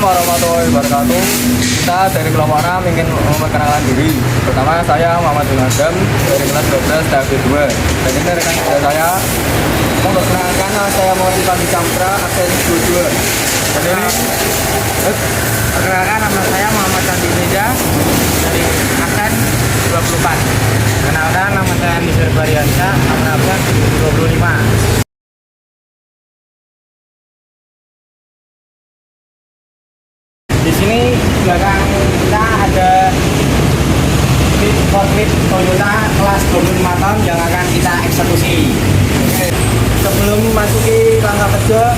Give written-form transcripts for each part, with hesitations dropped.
warahmatullahi wabarakatuh. Kita dari kelompok 6 ingin memperkenalkan diri. Pertama, saya Muhammad Adam dari kelas 12 tahap 2. Dan ini rekan kerja saya. Memperkenalkan, saya Motivasi Campra absen 22. Dan ini Perkenalkan, nama saya Muhammad Candi Meja dari absen 24. Kenalkan, nama saya Nisir Bariansyah, absen 25. Di sini belakang kita ada forklift Toyota kelas 25 ton yang akan kita eksekusi. Sebelum memasuki langkah kerja,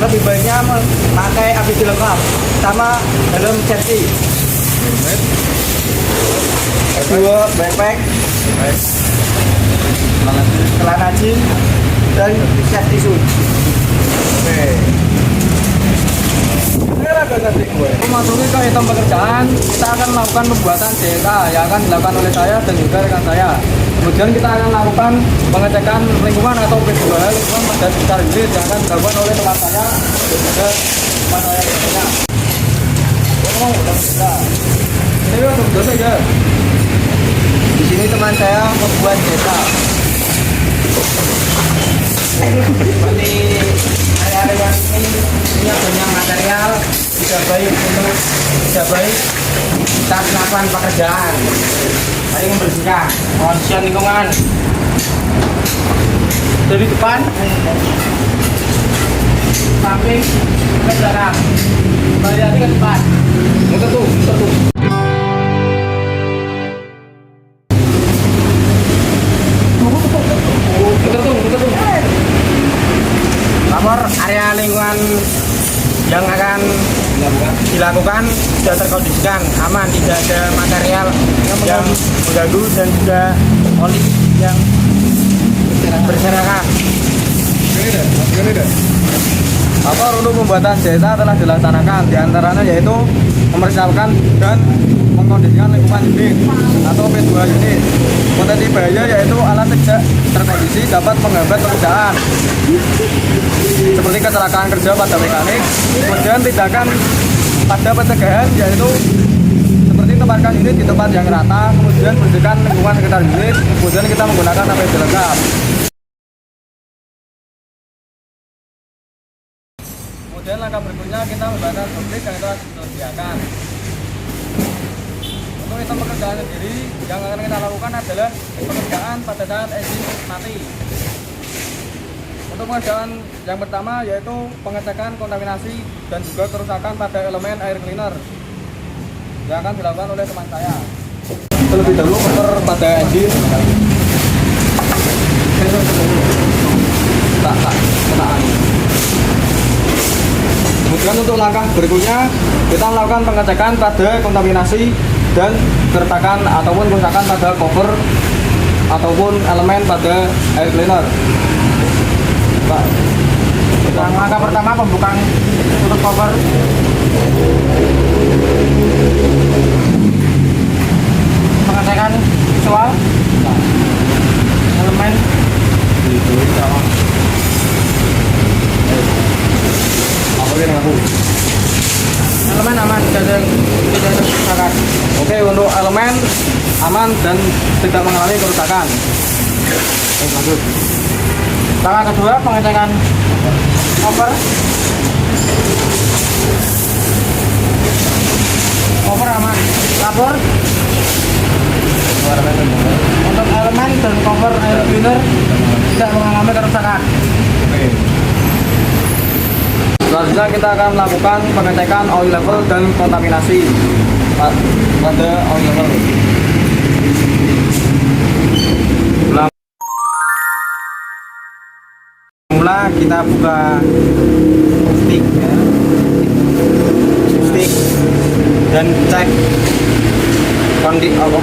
lebih baiknya memakai APD lengkap, sama helm safety, kedua backpack, celana jeans, dan safety suit. memasuki ke item pekerjaan, kita akan melakukan pembuatan CK yang akan dilakukan oleh saya dan juga rekan saya. Kemudian kita akan melakukan pengecekan lingkungan atau P2 lingkungan pada sekitar unit yang akan dilakukan oleh teman saya dan juga teman saya lainnya. Ini untuk dosa ya. Di sini teman saya membuat data. Seperti area-area ini punya banyak material, tidak baik kita melakukan pekerjaan. Mari membersihkan, kebersihan lingkungan dari depan, samping, ke belakang. Kembali lagi ke depan. Muter tuh. Lapor area lingkungan yang akan dilakukan sudah terkondisikan aman, tidak ada material yang mengganggu dan juga oli yang berserakan. Untuk pembuatan jasa telah dilaksanakan, diantaranya yaitu mempersiapkan dan mengkondisikan lingkungan unit atau P2 unit. Potensi bahaya yaitu alat tidak terkondisi dapat menghambat pekerjaan seperti kecelakaan kerja pada mekanik. Kemudian tindakan pada pencegahan yaitu seperti tempatkan unit di tempat yang rata, kemudian bersihkan lingkungan sekitar unit, kemudian kita menggunakan APD lengkap. Kemudian langkah berikutnya kita membuat objek yang telah disediakan. Untuk item pekerjaan sendiri yang akan kita lakukan adalah pekerjaan pada saat engine mati. Untuk pekerjaan yang pertama yaitu pengecekan kontaminasi dan juga kerusakan pada elemen air cleaner yang akan dilakukan oleh teman saya. Terlebih dahulu motor pada engine. Kemudian untuk langkah berikutnya kita melakukan pengecekan pada kontaminasi dan keretakan ataupun kerusakan pada cover ataupun elemen pada air cleaner. Langkah pertama pembukaan tutup cover. Pengecekan visual elemen elemen aman, tidak ada kerusakan. Oke, untuk elemen aman dan tidak mengalami kerusakan. Lanjut. Langkah kedua pengecekan cover. Cover aman. Lapor untuk elemen dan cover air cleaner tidak mengalami kerusakan. Selanjutnya kita akan melakukan pengecekan oil level dan kontaminasi pada oil level. Mula kita buka stick dan cek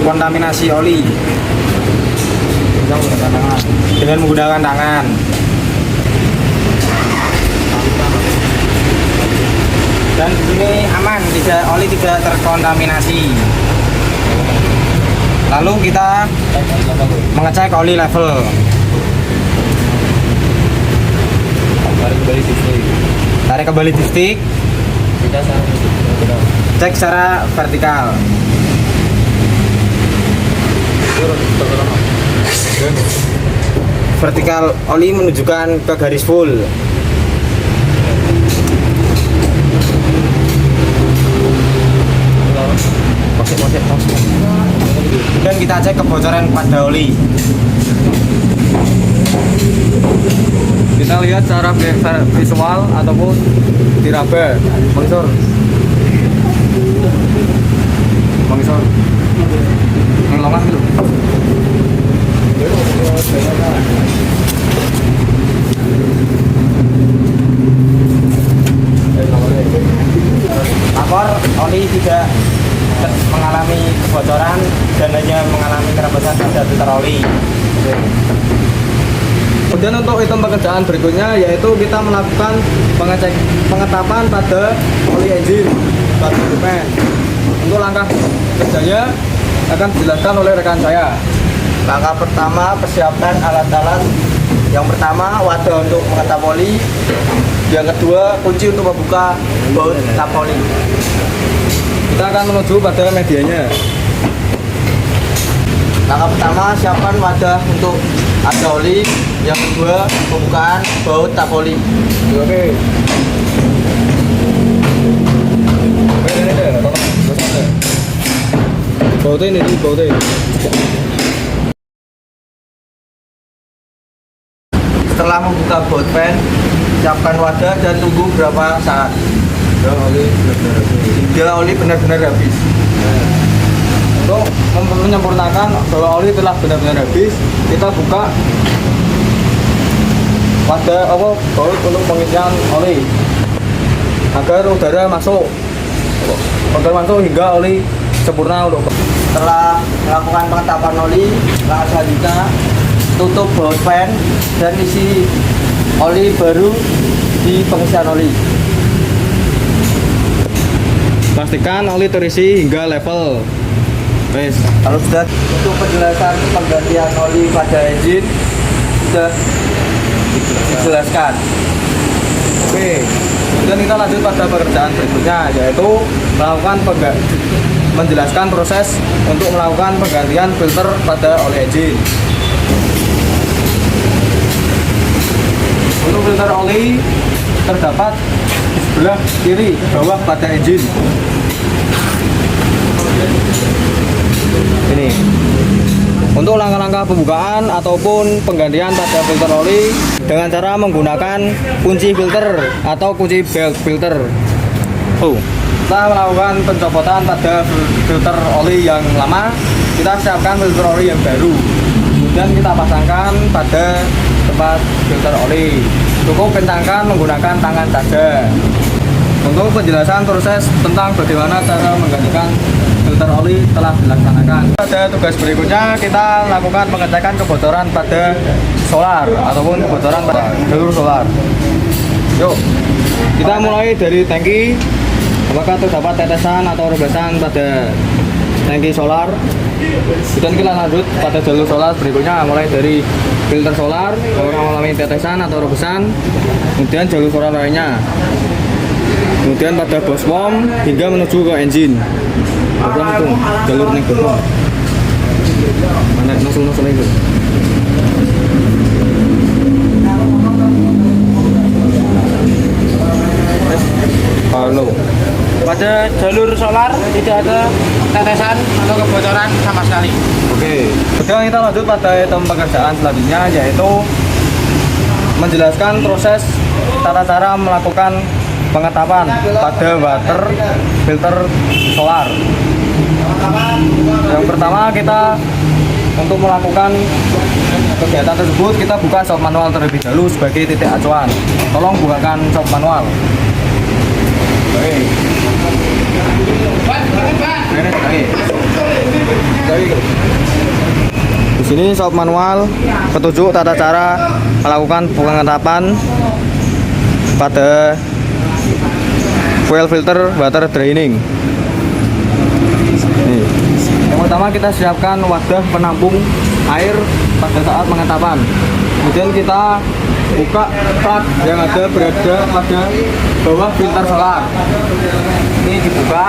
kontaminasi oli dengan menggunakan tangan. Dan di sini aman, oli tidak terkontaminasi. Lalu kita mengecek oli level. Tarik kembali di stick. Cek secara vertikal. Vertikal oli menunjukkan ke garis full. Dan kita cek kebocoran pada oli. Kita lihat secara visual ataupun diraba. Mengisor. Ngelongan dulu. Lapor oli tidak mengalami kebocoran dan hanya mengalami kerabasan pada filter oli. Kemudian untuk item pekerjaan berikutnya yaitu kita melakukan pengetapan pada oli engine pada dokumen. Untuk langkah kerjanya akan dijelaskan oleh rekan saya. Langkah pertama, persiapkan alat-alat. Yang pertama, wadah untuk mengetap oli. Yang kedua, kunci untuk membuka baut tap oli. Kita akan menuju pada medianya. Langkah pertama, siapkan wadah untuk ada oli. Yang kedua, pembukaan baut tap oli. Oke. Bautnya ini bautnya. Setelah membuka baut fan, siapkan wadah dan tunggu berapa saat hingga oli benar-benar habis. Untuk menyempurnakan bahwa oli telah benar-benar habis, kita buka wadah baut untuk pengisian oli agar udara masuk hingga oli sempurna untuk. Setelah melakukan pengetapan oli, langkah selanjutnya tutup baut fan dan isi oli baru di pengisian oli. Pastikan oli terisi hingga level. Wes. Kalau sudah, untuk penjelasan penggantian oli pada engine sudah dijelaskan. Oke. Kemudian kita lanjut pada pekerjaan berikutnya yaitu menjelaskan proses untuk melakukan penggantian filter pada oli engine. Untuk filter oli terdapat di sebelah kiri bawah pada engine. Ini. Untuk langkah-langkah pembukaan ataupun penggantian pada filter oli dengan cara menggunakan kunci filter atau kunci belt filter. Kita melakukan pencopotan pada filter oli yang lama, kita siapkan filter oli yang baru. Kemudian kita pasangkan pada tempat filter oli. Cukup kencangkan menggunakan tangan saja. Untuk penjelasan proses tentang bagaimana cara menggantikan filter oli telah dilaksanakan. Pada tugas berikutnya kita lakukan pengecekan kebocoran pada solar ataupun kebocoran pada jalur solar. Yuk, kita mulai dari tangki. Apakah terdapat tetesan atau rebesan pada tangki solar? Kemudian kita lanjut pada jalur solar berikutnya, mulai dari filter solar, apakah mengalami tetesan atau rebesan, kemudian jalur solar lainnya, kemudian pada boswom hingga menuju ke engine. Boswom itu jalur naik boswom. Mana nosul itu? Halo. Pada jalur solar tidak ada tetesan atau kebocoran sama sekali. Oke. Sekarang kita lanjut pada item pekerjaan selanjutnya yaitu menjelaskan proses tata cara melakukan pengetapan pada water filter solar. Yang pertama kita untuk melakukan kegiatan tersebut kita buka shop manual terlebih dahulu sebagai titik acuan. Tolong bukakan shop manual. Oke. Di sini shop manual petunjuk tata cara melakukan pengetapan pada fuel filter water draining. Nih. Yang pertama kita siapkan wadah penampung air pada saat pengetapan. Kemudian kita buka plug yang berada pada bawah filter solar. Ini dibuka,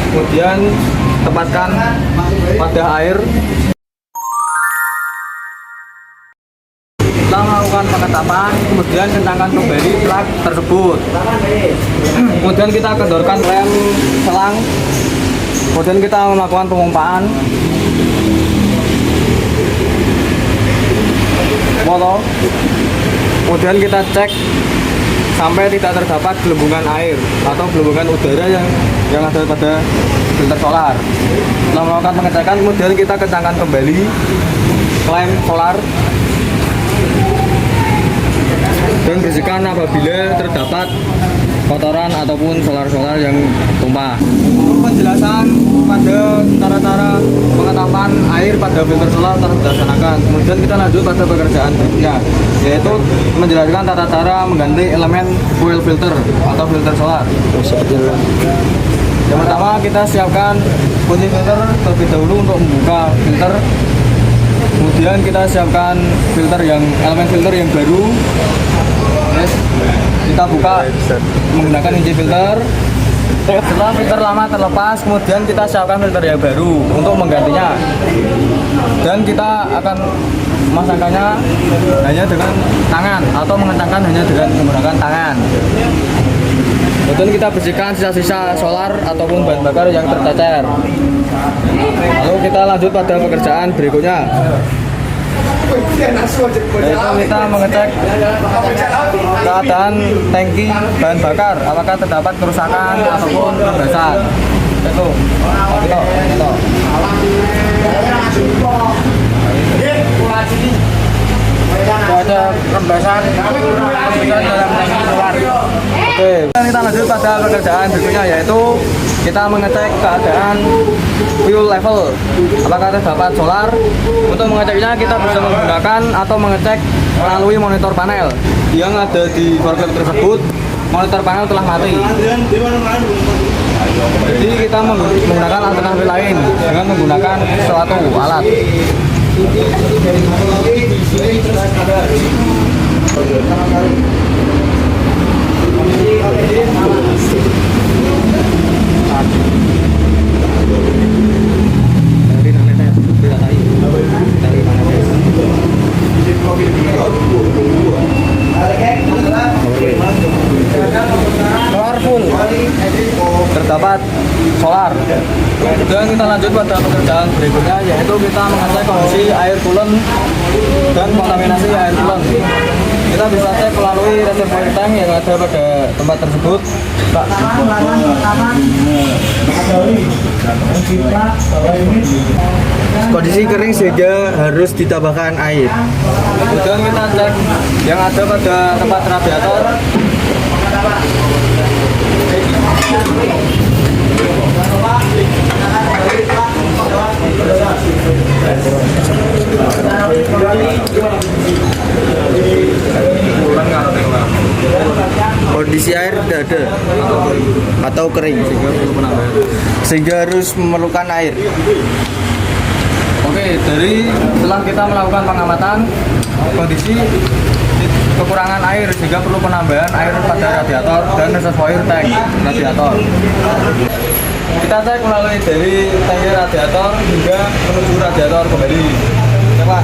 kemudian tempatkan pada air. Setelah melakukan pengetapan, kemudian kencangkan kembali plug tersebut. Kemudian kita kendorkan rem selang. Kemudian kita melakukan pemompaan motor. Kemudian kita cek sampai tidak terdapat gelembungan air atau gelembungan udara yang ada pada filter solar. Setelah melakukan pengecekan, kemudian kita kencangkan kembali klem solar dan bersihkan apabila terdapat kotoran ataupun solar-solar yang tumpah. Untuk penjelasan pada cara-cara pengetapan air pada filter solar telah dilaksanakan. Kemudian kita lanjut pada pekerjaan berikutnya, yaitu menjelaskan tata cara mengganti elemen fuel filter atau filter solar. Yang pertama, kita siapkan kunci filter terlebih dahulu untuk membuka filter. Kemudian kita siapkan elemen filter yang baru. Kita buka menggunakan kunci filter. Setelah filter lama terlepas, kemudian kita siapkan filter yang baru untuk menggantinya. Dan kita akan memasangkannya hanya dengan tangan atau mengencangkan hanya dengan menggunakan tangan. Kemudian kita bersihkan sisa-sisa solar ataupun bahan bakar yang tercecer. Lalu kita lanjut pada pekerjaan berikutnya, yaitu kita mengecek keadaan tangki bahan bakar, apakah terdapat kerusakan ataupun kebesaran. Itu ada rembesan dalam tangki solar. Oke, kita lanjut pada pekerjaan berikutnya, yaitu kita mengecek keadaan fuel level, apakah terdapat solar. Untuk mengeceknya kita bisa menggunakan atau mengecek melalui monitor panel yang ada di forklift tersebut. Monitor panel telah mati, jadi kita menggunakan alternatif lain dengan menggunakan suatu alat. Powerful, terdapat solar. Dan kita lanjut pada pekerjaan berikutnya, yaitu kita mengecek kondisi air coolant dan kontaminasi air coolant. Kita bisa cek melalui reservoir tank yang ada pada tempat tersebut. Kondisi kering sehingga harus ditambahkan air. Kemudian kita cek yang ada pada tempat radiator. Kondisi air tidak ada atau kering sehingga harus memerlukan air. Oke, setelah kita melakukan pengamatan kondisi kekurangan air sehingga perlu penambahan air pada radiator dan reservoir tank radiator. Kita cek melalui dari tangki radiator hingga menuju radiator kembali. Coba.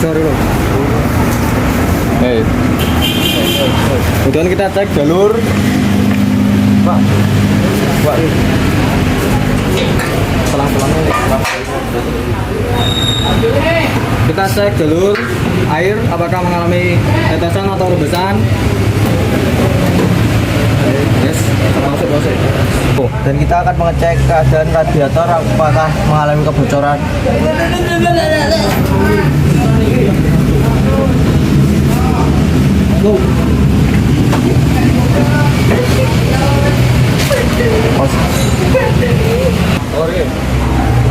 Sorry loh. Kemudian kita cek jalur. Pak. Kita cek jalur air apakah mengalami tetesan atau rembesan. Yes, Dan kita akan mengecek keadaan radiator apakah mengalami kebocoran.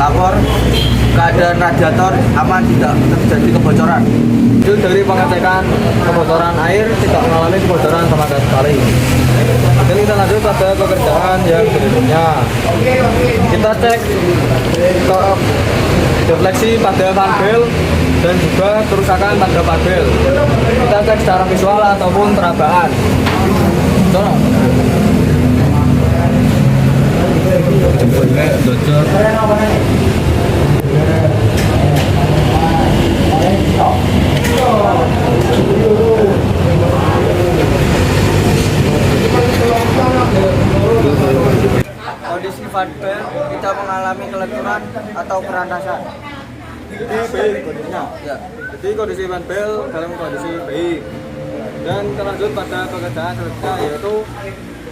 Lapor keadaan radiator aman, tidak terjadi kebocoran. Itu dari pengecekan kebocoran air tidak mengalami kebocoran sama sekali. Dan kita lanjut pada pekerjaan yang berikutnya. Kita cek ke defleksi pada fan belt dan juga kerusakan pada panel. Kita cek secara visual ataupun perabaan. Tolong. Jempolnya docor. Kondisi vanbel kita mengalami kelenturan atau kerantasan. Jadi baik kondisinya. Ya. Jadi kondisi ban bel dalam kondisi baik. Dan terlanjut pada pekerjaan selanjutnya yaitu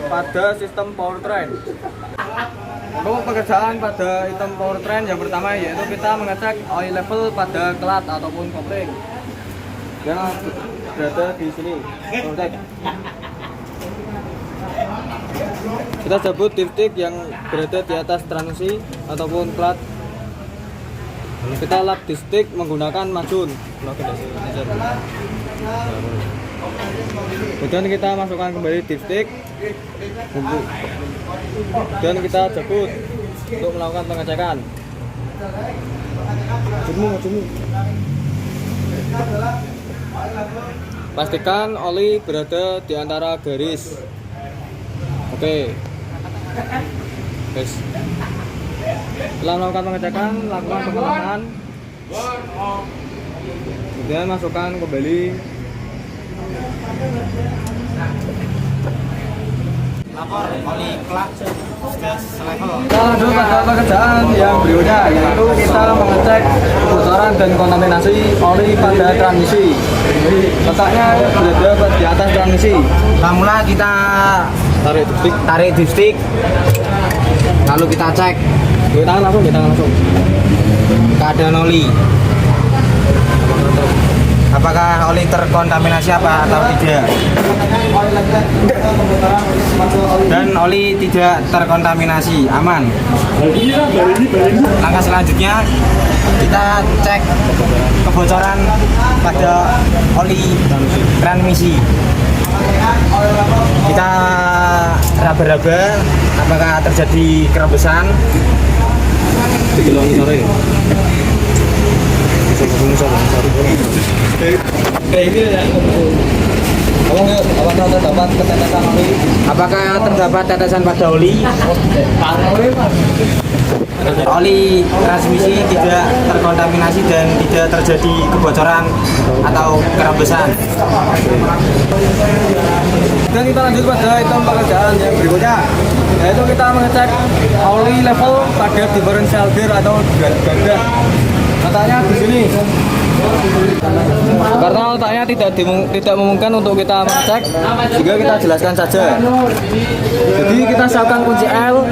pada sistem powertrain. Untuk pekerjaan pada sistem powertrain yang pertama yaitu kita mengecek oil level pada klat ataupun kopling yang berada di sini. Kita sebut titik yang berada di atas transmisi ataupun klat. Kita lap di stick menggunakan majun. Kemudian kita masukkan kembali di stick dan kita jeput untuk melakukan pengecekan. Pastikan oli berada di antara garis. Oke. Guys. Setelah melakukan pengecekan, lakukan pengelapan. Kemudian masukkan kembali. Lapor oli klak selevel. Kita lanjut pada pekerjaan yang berikutnya yaitu kita mengecek kebocoran dan kontaminasi oli pada transmisi. Letaknya berada di atas transmisi. Pertama kita tarik dipstick, lalu kita cek Kita langsung. keadaan oli. Apakah oli terkontaminasi apa atau tidak? Dan oli tidak terkontaminasi, aman. Langkah selanjutnya kita cek kebocoran pada oli transmisi. Kita raba-raba apakah terjadi kerebesan. Digelongi sore. Ini ya. Apakah terdapat ketetesan oli? Apakah terdapat tetesan pada oli? Oli transmisi tidak terkontaminasi dan tidak terjadi kebocoran atau kerebesan. Dan kita lanjut pada item pekerjaan yang berikutnya yaitu kita mengecek oli level pada differential gear atau ganda. Letaknya di sini. Karena letaknya tidak memungkinkan untuk kita mengecek, sehingga kita jelaskan saja. Jadi kita siapkan kunci L,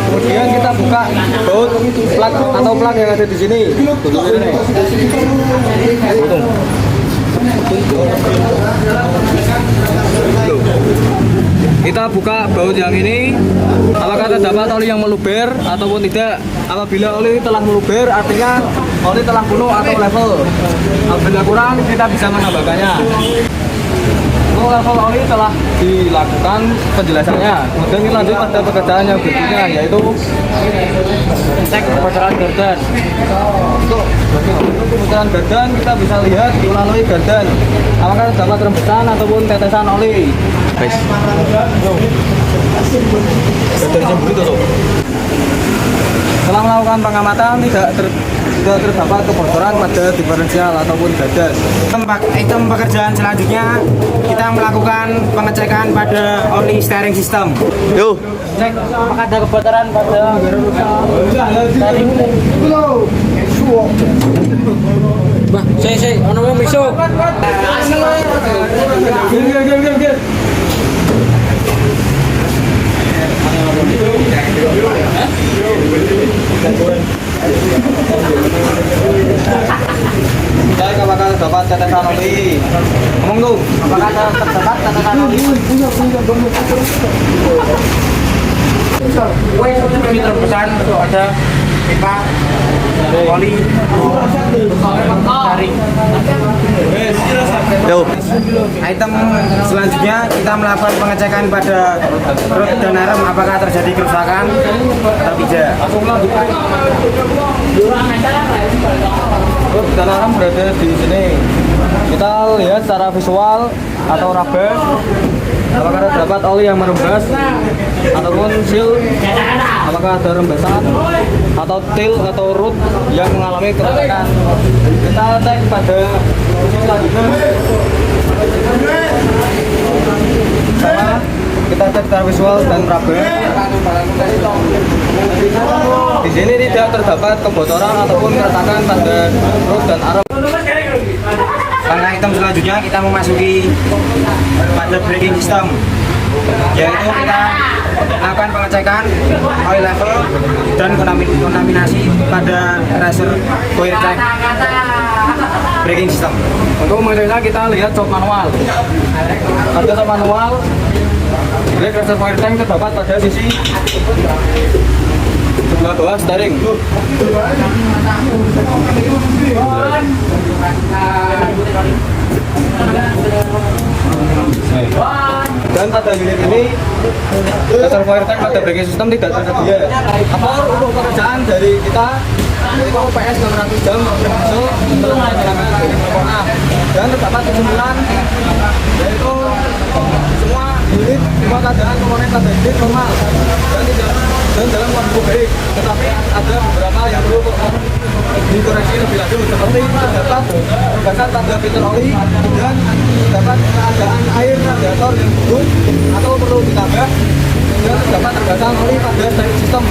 kemudian kita buka baut plug atau plug yang ada di sini. Kita buka baut yang ini. Apakah terdapat oli yang meluber ataupun tidak? Apabila oli telah meluber, artinya oli telah penuh atau level. Apabila kurang, kita bisa menambahkannya. Untuk level oli telah dilakukan penjelasannya. Kemudian kita lanjut pada pekerjaan yang berikutnya, yaitu cek kebocoran gardan. Untuk kebocoran gardan kita bisa lihat melalui gardan apakah terdapat rembesan ataupun tetesan oli. Guys, gardannya begitu tuh. Setelah melakukan pengamatan tidak terdapat kebocoran pada diferensial ataupun gardan. Item pekerjaan selanjutnya kita melakukan pengecekan pada oli steering system. Yuk, Cek apakah ada kebocoran pada steering. Bah, saya ono mau miso. Gil. Saya apakah terdapat tetesan oli? Ngomong dong. Apakah terdapat tetesan oli? Ini terpesan pada pipa oli taring. Tuh. Item selanjutnya kita melakukan pengecekan pada rod dan arem apakah terjadi kerusakan atau tidak. Rod dan arem berada di sini. Kita lihat secara visual atau raba apakah terdapat oli yang merembes ataupun seal, apakah ada rembesan atau til atau root yang mengalami kerusakan. Kita cek pada selanjutnya sama kita cek secara visual dan raba. Di sini tidak terdapat kebocoran ataupun keretakan pada root dan arem. Langkah item selanjutnya kita memasuki pada braking system, yaitu kita lakukan pengecekan oil level dan kontaminasi pada reservoir tank braking system. Untuk mengeceknya kita lihat jok manual. Pada jok manual, brake reservoir tank terdapat pada sisi sebelah bawah steering. Dan pada unit ini reservoir tank pada braking system tidak tersedia. Apa untuk pekerjaan dari kita itu PS 600 jam berhasil melaksanakan A dan terdapat kesimpulan yaitu semua unit semua keadaan komponen pada unit normal dan tidak dan dalam kondisi baik, tetapi ada beberapa yang perlu dikoreksi lebih lanjut seperti terdapat rembesan pada filter oli dan terdapat keadaan air radiator yang buruk atau perlu ditambah dan terdapat rembesan oli pada steering system.